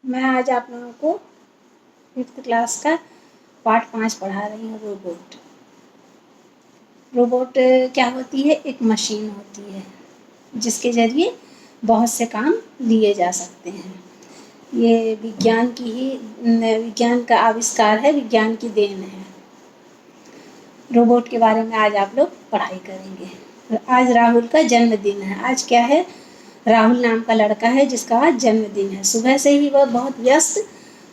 मैं आज आप लोगों को 5th क्लास का पार्ट 5 पढ़ा रही हूँ। रोबोट क्या होती है? एक मशीन होती है जिसके ज़रिए बहुत से काम लिए जा सकते हैं। ये विज्ञान का आविष्कार है, विज्ञान की देन है। रोबोट के बारे में आज आप लोग पढ़ाई करेंगे। आज राहुल का जन्मदिन है। आज क्या है? राहुल नाम का लड़का है जिसका आज जन्मदिन है। सुबह से ही वह बहुत व्यस्त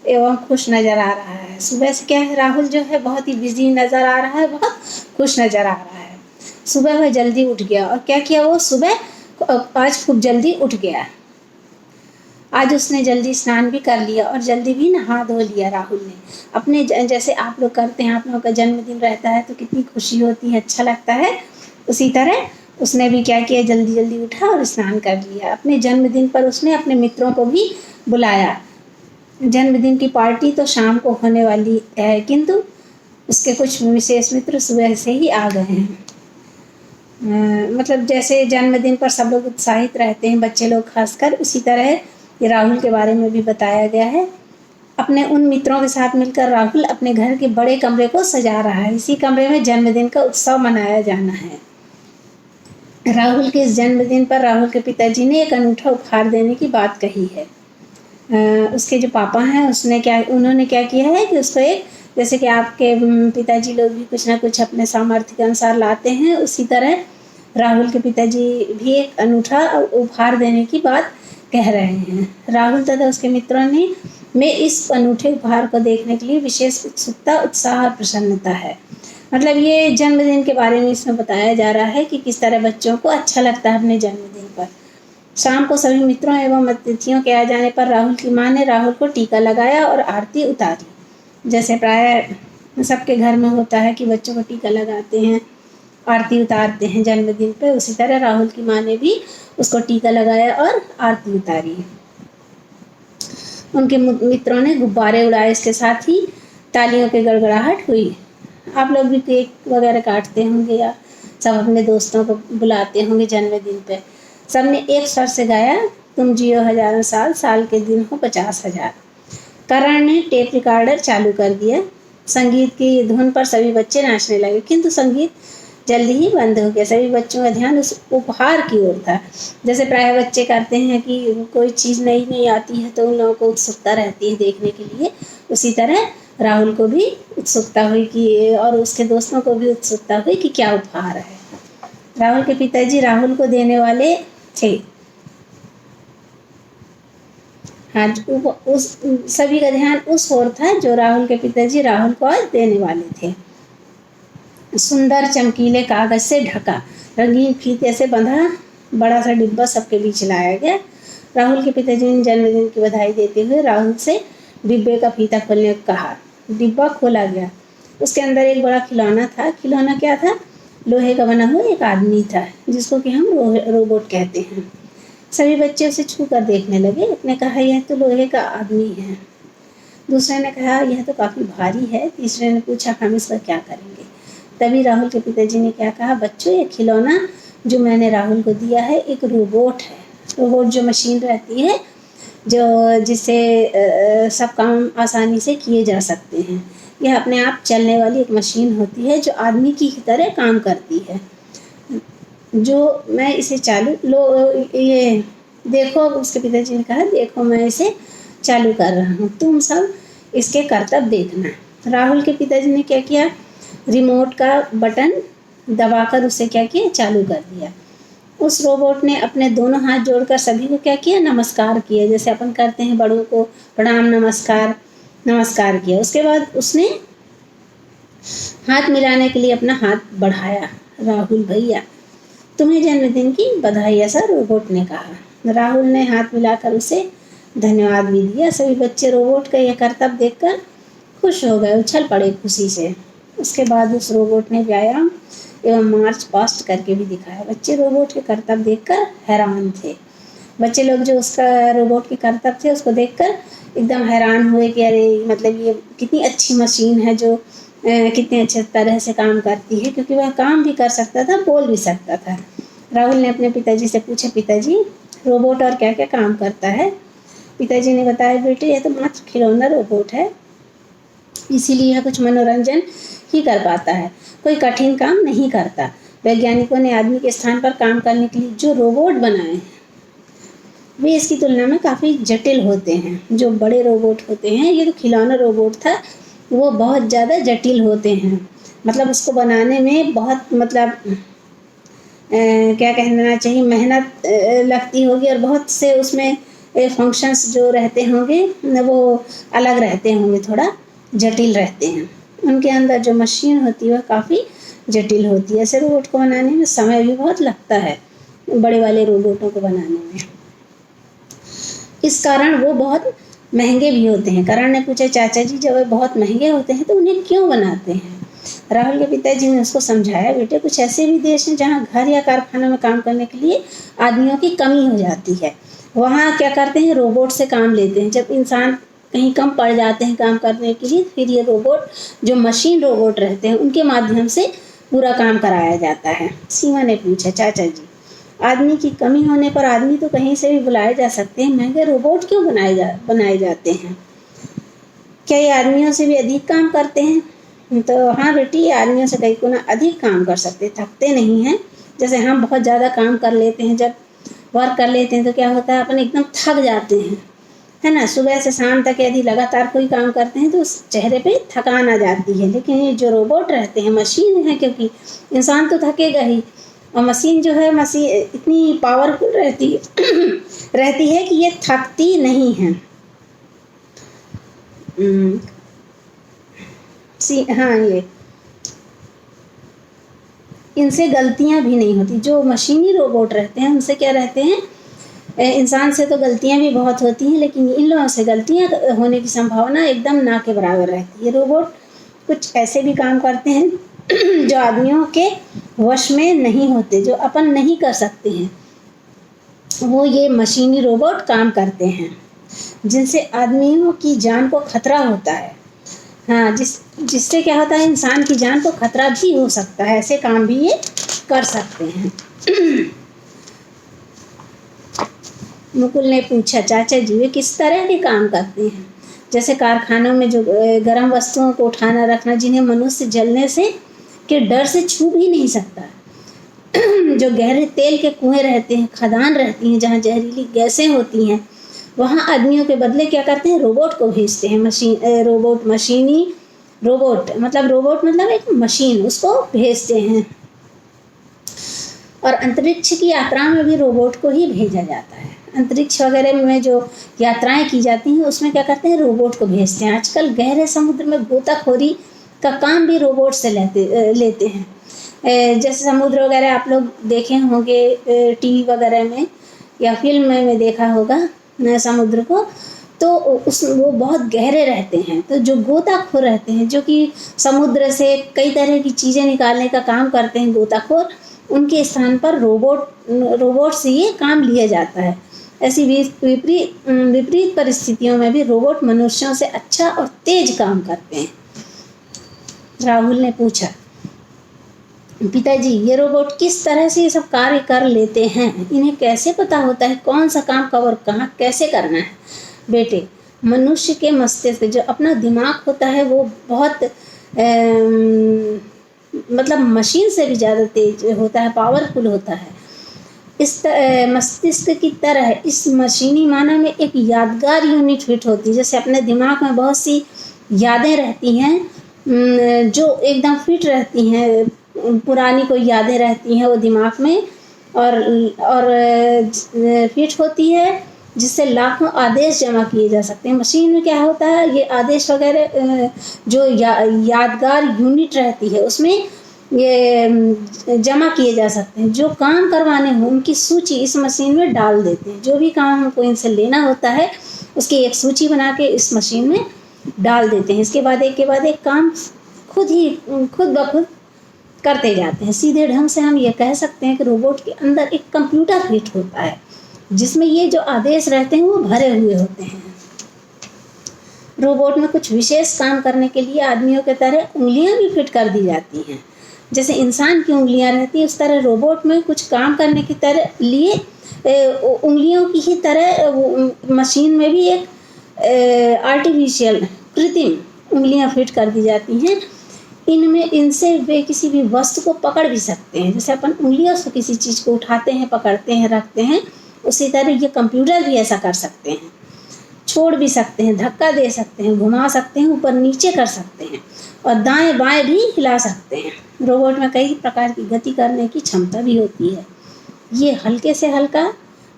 एवं खुश नज़र आ रहा है। सुबह से क्या है, राहुल जो है बहुत ही बिजी नज़र आ रहा है, बहुत खुश नज़र आ रहा है। सुबह वह जल्दी उठ गया और क्या किया, वो सुबह आज खूब जल्दी उठ गया। आज उसने जल्दी स्नान भी कर लिया और जल्दी भी नहा धो लिया। राहुल ने अपने जैसे आप लोग करते हैं, आप लोगों का जन्मदिन रहता है तो कितनी खुशी होती है, अच्छा लगता है। उसी तरह उसने भी क्या किया, जल्दी जल्दी उठा और स्नान कर लिया। अपने जन्मदिन पर उसने अपने मित्रों को भी बुलाया। जन्मदिन की पार्टी तो शाम को होने वाली है, किंतु उसके कुछ विशेष मित्र सुबह से ही आ गए हैं। मतलब जैसे जन्मदिन पर सब लोग उत्साहित रहते हैं, बच्चे लोग खासकर, उसी तरह ये राहुल के बारे में भी बताया गया है। अपने उन मित्रों के साथ मिलकर राहुल अपने घर के बड़े कमरे को सजा रहा है। इसी कमरे में जन्मदिन का उत्सव मनाया जाना है। राहुल के इस जन्मदिन पर राहुल के पिताजी ने एक अनूठा उपहार देने की बात कही है। उसके जो पापा हैं उन्होंने क्या किया है कि उसको एक, जैसे कि आपके पिताजी लोग भी कुछ ना कुछ अपने सामर्थ्य के अनुसार लाते हैं, उसी तरह राहुल के पिताजी भी एक अनूठा उपहार देने की बात कह रहे हैं। राहुल तथा उसके मित्रों में इस अनूठे उपहार को देखने के लिए विशेष उत्सुकता, उत्साह और प्रसन्नता है। मतलब ये जन्मदिन के बारे में इसमें बताया जा रहा है कि किस तरह बच्चों को अच्छा लगता है अपने जन्मदिन पर। शाम को सभी मित्रों एवं अतिथियों के आ जाने पर राहुल की माँ ने राहुल को टीका लगाया और आरती उतारी। जैसे प्राय सबके घर में होता है कि बच्चों को टीका लगाते हैं, आरती उतारते हैं जन्मदिन पे, उसी तरह राहुल की माँ ने भी उसको टीका लगाया और आरती उतारी। उनके मित्रों ने गुब्बारे उड़ाए, इसके साथ ही तालियों की गड़गड़ाहट हुई। आप लोग भी केक वगैरह काटते होंगे या सब अपने दोस्तों को बुलाते होंगे जन्मदिन पे। सबने एक स्वर से गाया, तुम जियो हजारों साल, साल के दिन हो 50,000। करण ने टेप रिकॉर्डर चालू कर दिया। संगीत की धुन पर सभी बच्चे नाचने लगे, किंतु संगीत जल्दी ही बंद हो गया। सभी बच्चों का ध्यान उस उपहार की ओर था। जैसे प्राय बच्चे करते हैं कि कोई चीज़ नई नई आती है तो उन लोगों को उत्सुकता रहती है देखने के लिए, उसी तरह राहुल को भी उत्सुकता हुई कि, और उसके दोस्तों को भी उत्सुकता हुई कि क्या उपहार है। राहुल के पिताजी राहुल को देने वाले थे। हाँ, उस सभी का ध्यान उस ओर था जो राहुल के पिताजी राहुल को आज देने वाले थे। सुंदर चमकीले कागज से ढका, रंगीन फीते से बंधा बड़ा सा डिब्बा सबके बीच लाया गया। राहुल के पिताजी ने जन्मदिन की बधाई देते हुए राहुल से डिब्बे का फीता खोलने को कहा। डिब्बा खोला गया। उसके अंदर एक बड़ा खिलौना था। खिलौना क्या था? लोहे का बना हुआ एक आदमी था, जिसको कि हम रोबोट कहते हैं। सभी बच्चे उसे छू कर देखने लगे। एक ने कहा, यह तो लोहे का आदमी है। दूसरे ने कहा, यह तो काफ़ी भारी है। तीसरे ने पूछा, हम इसका क्या करेंगे? तभी राहुल के पिताजी ने क्या कहा, बच्चों ये खिलौना जो मैंने राहुल को दिया है एक रोबोट है। रोबोट जो मशीन रहती है जो जिससे सब काम आसानी से किए जा सकते हैं। यह अपने आप चलने वाली एक मशीन होती है जो आदमी की तरह काम करती है। जो मैं इसे चालू ये देखो, उसके पिताजी ने कहा, देखो मैं इसे चालू कर रहा हूँ, तुम सब इसके करतब देखना। राहुल के पिताजी ने क्या किया, रिमोट का बटन दबाकर उसे क्या किया, चालू कर दिया। उस रोबोट ने अपने दोनों हाथ जोड़कर सभी को क्या किया, नमस्कार किया, जैसे अपन करते हैं बड़ों को प्रणाम, नमस्कार किया। उसके बाद उसने हाथ मिलाने के लिए अपना हाथ बढ़ाया। राहुल भैया, तुम्हें जन्मदिन की बधाई, ऐसा रोबोट ने कहा। राहुल ने हाथ मिलाकर उसे धन्यवाद भी दिया। सभी बच्चे रोबोट का यह करतब देखकर खुश हो गए, उछल पड़े खुशी से। उसके बाद उस रोबोट ने व्यायाम एवं मार्च पास्ट करके भी दिखाया। बच्चे रोबोट के करतब देखकर हैरान थे। बच्चे लोग जो उसका रोबोट के करतब थे उसको देखकर एकदम हैरान हुए कि अरे, मतलब ये कितनी अच्छी मशीन है जो कितने अच्छे तरह से काम करती है, क्योंकि वह काम भी कर सकता था, बोल भी सकता था। राहुल ने अपने पिताजी से पूछा, पिताजी रोबोट और क्या क्या काम करता है? पिताजी ने बताया, बेटे यह तो मात्र खिलौना रोबोट है, इसीलिए यह कुछ मनोरंजन ही कर पाता है, कोई कठिन काम नहीं करता। वैज्ञानिकों ने आदमी के स्थान पर काम करने के लिए जो रोबोट बनाए हैं वे इसकी तुलना में काफ़ी जटिल होते हैं। जो बड़े रोबोट होते हैं, ये तो खिलौना रोबोट था, वो बहुत ज़्यादा जटिल होते हैं। मतलब उसको बनाने में बहुत क्या कहना चाहिए, मेहनत लगती होगी और बहुत से उसमें फंक्शंस जो रहते होंगे वो अलग रहते होंगे, थोड़ा जटिल रहते हैं। उनके अंदर जो मशीन होती है वह काफ़ी जटिल होती है। ऐसे रोबोट को बनाने में समय भी बहुत लगता है, बड़े वाले रोबोटों को बनाने में। इस कारण वो बहुत महंगे भी होते हैं। करण ने पूछा, चाचा जी जब वे बहुत महंगे होते हैं तो उन्हें क्यों बनाते हैं? राहुल के पिताजी ने उसको समझाया, बेटे कुछ ऐसे भी देश हैं जहाँ घर या कारखानों में काम करने के लिए आदमियों की कमी हो जाती है। वहाँ क्या करते हैं, रोबोट से काम लेते हैं। जब इंसान कहीं कम पड़ जाते हैं काम करने के लिए, फिर ये रोबोट, जो मशीन रोबोट रहते हैं, उनके माध्यम से पूरा काम कराया जाता है। सीमा ने पूछा, चाचा जी आदमी की कमी होने पर आदमी तो कहीं से भी बुलाए जा सकते हैं, महंगे रोबोट क्यों बनाए जाते हैं? क्या ये आदमियों से भी अधिक काम करते हैं? तो हाँ बेटी, ये आदमियों से कई गुना अधिक काम कर सकते, थकते नहीं हैं। जैसे हम बहुत ज़्यादा काम कर लेते हैं, जब वर्क कर लेते हैं तो क्या होता है, अपन एकदम थक जाते हैं, है ना। सुबह से शाम तक यदि लगातार कोई काम करते हैं तो उस चेहरे पे थकान आ जाती है। लेकिन ये जो रोबोट रहते हैं, मशीन है, क्योंकि इंसान तो थकेगा ही, और मशीन जो है, मशीन इतनी पावरफुल रहती है कि ये थकती नहीं है। हाँ, ये इनसे गलतियां भी नहीं होती। जो मशीनी रोबोट रहते हैं उनसे क्या रहते हैं, इंसान से तो गलतियां भी बहुत होती हैं, लेकिन इन लोगों से गलतियां होने की संभावना एकदम ना के बराबर रहती है। रोबोट कुछ ऐसे भी काम करते हैं जो आदमियों के वश में नहीं होते, जो अपन नहीं कर सकते हैं, वो ये मशीनी रोबोट काम करते हैं, जिनसे आदमियों की जान को खतरा होता है। हाँ, जिससे क्या होता है, इंसान की जान को खतरा भी हो सकता है। ऐसे काम भी ये कर सकते हैं। मुकुल ने पूछा, चाचा जी वे किस तरह के काम करते हैं? जैसे कारखानों में जो गर्म वस्तुओं को उठाना रखना, जिन्हें मनुष्य जलने से के डर से छू भी नहीं सकता। जो गहरे तेल के कुएं रहते हैं, खदान रहती हैं जहाँ जहरीली गैसें होती हैं, वहाँ आदमियों के बदले क्या करते हैं, रोबोट को भेजते हैं। रोबोट मतलब एक मशीन, उसको भेजते हैं। और अंतरिक्ष की यात्रा में भी रोबोट को ही भेजा जाता है। अंतरिक्ष वगैरह में जो यात्राएं की जाती हैं उसमें क्या करते हैं, रोबोट को भेजते हैं। आजकल गहरे समुद्र में गोताखोरी का काम भी रोबोट से लेते हैं। जैसे समुद्र वगैरह आप लोग देखे होंगे टीवी वगैरह में या फिल्म में देखा होगा समुद्र को, तो वो बहुत गहरे रहते हैं। तो जो गोताखोर रहते हैं, जो कि समुद्र से कई तरह की चीज़ें निकालने का काम करते हैं गोताखोर, उनके स्थान पर रोबोट से ये काम लिया जाता है। ऐसी विपरीत परिस्थितियों में भी रोबोट मनुष्यों से अच्छा और तेज काम करते हैं। राहुल ने पूछा, पिताजी ये रोबोट किस तरह से ये सब कार्य कर लेते हैं? इन्हें कैसे पता होता है कौन सा काम कब और कहाँ कैसे करना है? बेटे, मनुष्य के मस्तिष्क जो अपना दिमाग होता है वो बहुत मतलब मशीन से भी ज़्यादा तेज होता है, पावरफुल होता है। इस मस्तिष्क की तरह इस मशीनी मानव में एक यादगार यूनिट फिट होती है। जैसे अपने दिमाग में बहुत सी यादें रहती हैं जो एकदम फिट रहती हैं, पुरानी कोई यादें रहती हैं वो दिमाग में और फिट होती है, जिससे लाखों आदेश जमा किए जा सकते हैं। मशीन में क्या होता है, ये आदेश वगैरह जो यादगार यूनिट रहती है उसमें ये जमा किए जा सकते हैं। जो काम करवाने हो उनकी सूची इस मशीन में डाल देते हैं। जो भी काम हमको इनसे लेना होता है उसकी एक सूची बना के इस मशीन में डाल देते हैं। इसके बाद एक काम खुद ब खुद करते जाते हैं। सीधे ढंग से हम ये कह सकते हैं कि रोबोट के अंदर एक कंप्यूटर फिट होता है, जिसमें ये जो आदेश रहते हैं वो भरे हुए होते हैं। रोबोट में कुछ विशेष काम करने के लिए आदमियों की तरह उंगलियां भी फिट कर दी जाती हैं। जैसे इंसान की उंगलियां रहती है, उस तरह रोबोट में कुछ काम करने की लिए उंगलियों की ही तरह मशीन में भी एक आर्टिफिशियल कृत्रिम उंगलियां फिट कर दी जाती हैं। इनसे वे किसी भी वस्तु को पकड़ भी सकते हैं। जैसे अपन उंगलियों से किसी चीज़ को उठाते हैं, पकड़ते हैं, रखते हैं, उसी तरह ये कंप्यूटर भी ऐसा कर सकते हैं। छोड़ भी सकते हैं, धक्का दे सकते हैं, घुमा सकते हैं, ऊपर नीचे कर सकते हैं और दाएं बाएं भी हिला सकते हैं। रोबोट में कई प्रकार की गति करने की क्षमता भी होती है। ये हल्के से हल्का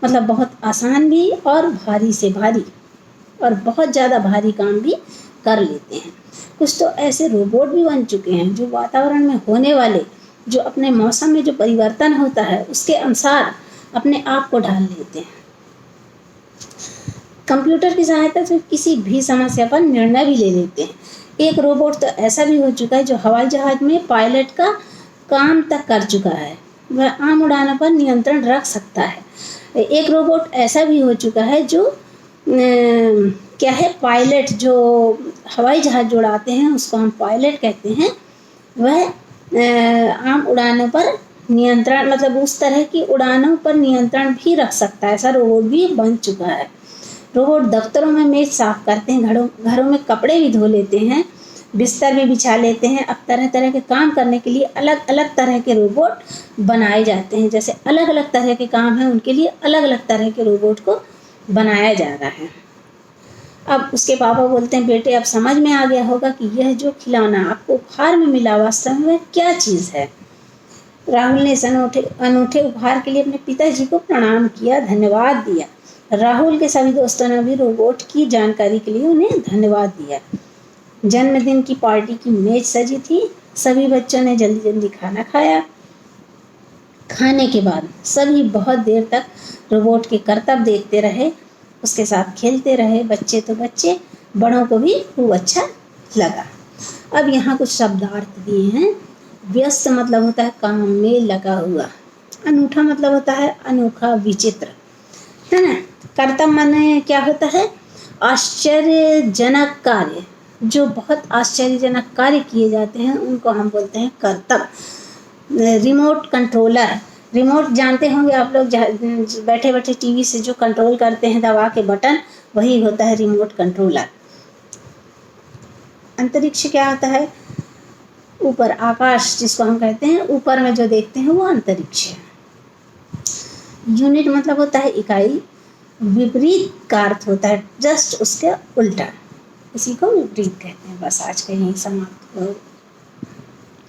मतलब बहुत आसान भी और भारी से भारी और बहुत ज़्यादा भारी काम भी कर लेते हैं। कुछ तो ऐसे रोबोट भी बन चुके हैं जो वातावरण में होने वाले जो अपने मौसम में जो परिवर्तन होता है उसके अनुसार अपने आप को ढाल लेते हैं। कंप्यूटर की सहायता से किसी भी समस्या पर निर्णय भी ले लेते हैं। एक रोबोट तो ऐसा भी हो चुका है जो हवाई जहाज में पायलट का काम तक कर चुका है। वह आम उड़ानों पर नियंत्रण रख सकता है। एक रोबोट ऐसा भी हो चुका है जो क्या है, पायलट जो हवाई जहाज उड़ाते हैं उसको हम पायलट कहते हैं। वह आम उड़ानों पर नियंत्रण मतलब उस तरह की उड़ानों पर नियंत्रण भी रख सकता है। ऐसा रोबोट भी बन चुका है। रोबोट दफ्तरों में मेज साफ करते हैं, घरों में कपड़े भी धो लेते हैं, बिस्तर भी बिछा लेते हैं। अब तरह तरह के काम करने के लिए अलग अलग तरह के रोबोट बनाए जाते हैं। जैसे अलग अलग तरह के काम हैं उनके लिए अलग अलग तरह के रोबोट को बनाया जा रहा है। अब उसके पापा बोलते हैं, बेटे अब समझ में आ गया होगा कि यह जो खिलौना आपको उपहार में मिला वास्तव में क्या चीज़ है। राहुल ने इस अनूठे उपहार के लिए अपने पिताजी को प्रणाम किया, धन्यवाद दिया। राहुल के सभी दोस्तों ने भी रोबोट की जानकारी के लिए उन्हें धन्यवाद दिया। जन्मदिन की पार्टी की मेज सजी थी। सभी बच्चों ने जल्दी जल्दी खाना खाया। खाने के बाद सभी बहुत देर तक रोबोट के करतब देखते रहे, उसके साथ खेलते रहे। बच्चे तो बच्चे, बड़ों को भी खूब अच्छा लगा। अब यहाँ कुछ शब्दार्थ दिए हैं। व्यस्त मतलब होता है काम में लगा हुआ। अनूठा मतलब होता है अनोखा, विचित्र, है ना। कर्तव्य माने क्या होता है, आश्चर्यजनक कार्य। जो बहुत आश्चर्यजनक कार्य किए जाते हैं उनको हम बोलते हैं कर्तव्य। रिमोट कंट्रोलर, रिमोट जानते होंगे आप लोग, बैठे बैठे टीवी से जो कंट्रोल करते हैं दबा के बटन, वही होता है रिमोट कंट्रोलर। अंतरिक्ष क्या होता है, ऊपर आकाश जिसको हम कहते हैं, ऊपर में जो देखते हैं वो अंतरिक्ष है। यूनिट मतलब होता है इकाई। विपरीत का अर्थ होता है जस्ट उसके उल्टा, इसी को विपरीत कहते हैं। बस आज का यही समाप्त